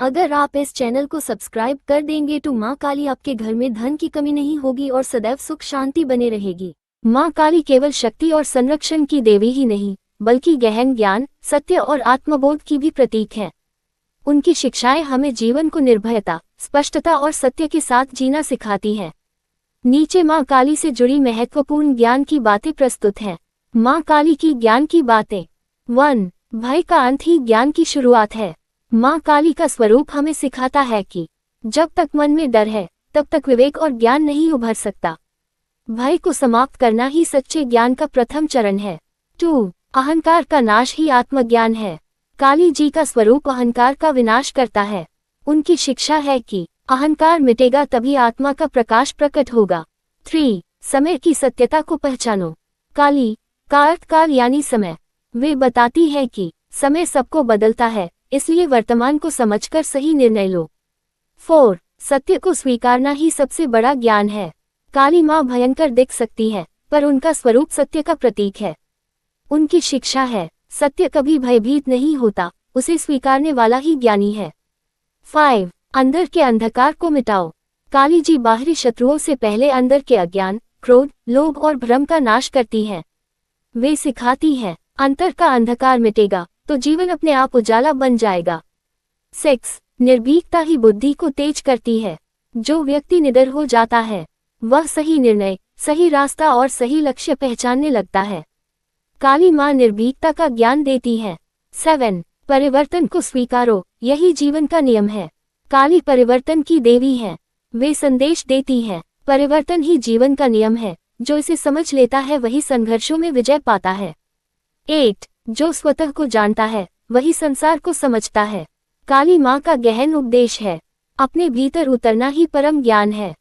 अगर आप इस चैनल को सब्सक्राइब कर देंगे तो माँ काली आपके घर में धन की कमी नहीं होगी और सदैव सुख शांति बने रहेगी। माँ काली केवल शक्ति और संरक्षण की देवी ही नहीं, बल्कि गहन ज्ञान, सत्य और आत्मबोध की भी प्रतीक है। उनकी शिक्षाएं हमें जीवन को निर्भयता, स्पष्टता और सत्य के साथ जीना सिखाती हैं। नीचे माँ काली से जुड़ी महत्वपूर्ण ज्ञान की बातें प्रस्तुत हैं। माँ काली की ज्ञान की बातें। 1. भय का अंत ही ज्ञान की शुरुआत है। माँ काली का स्वरूप हमें सिखाता है कि जब तक मन में डर है, तब तक विवेक और ज्ञान नहीं उभर सकता। भय को समाप्त करना ही सच्चे ज्ञान का प्रथम चरण है। 2. अहंकार का नाश ही आत्मज्ञान है। काली जी का स्वरूप अहंकार का विनाश करता है। उनकी शिक्षा है कि अहंकार मिटेगा तभी आत्मा का प्रकाश प्रकट होगा। 3. समय की सत्यता को पहचानो। काली का अर्थ काल यानी समय। वे बताती है कि समय सबको बदलता है, इसलिए वर्तमान को समझकर सही निर्णय लो। 4. सत्य को स्वीकारना ही सबसे बड़ा ज्ञान है। काली माँ भयंकर दिख सकती है, पर उनका स्वरूप सत्य का प्रतीक है। उनकी शिक्षा है, सत्य कभी भयभीत नहीं होता, उसे स्वीकारने वाला ही ज्ञानी है। 5. अंदर के अंधकार को मिटाओ। काली जी बाहरी शत्रुओं से पहले अंदर के अज्ञान, क्रोध, लोभ और भ्रम का नाश करती हैं। वे सिखाती हैं, अंतर का अंधकार मिटेगा तो जीवन अपने आप उजाला बन जाएगा। 6. निर्भीकता ही बुद्धि को तेज करती है। जो व्यक्ति निडर हो जाता है, वह सही निर्णय, सही रास्ता और सही लक्ष्य पहचानने लगता है। काली माँ निर्भीकता का ज्ञान देती है। 7. परिवर्तन को स्वीकारो, यही जीवन का नियम है। काली परिवर्तन की देवी है। वे संदेश देती हैं, परिवर्तन ही जीवन का नियम है, जो इसे समझ लेता है वही संघर्षों में विजय पाता है। 8. जो स्वतः को जानता है, वही संसार को समझता है। काली माँ का गहन उपदेश है, अपने भीतर उतरना ही परम ज्ञान है।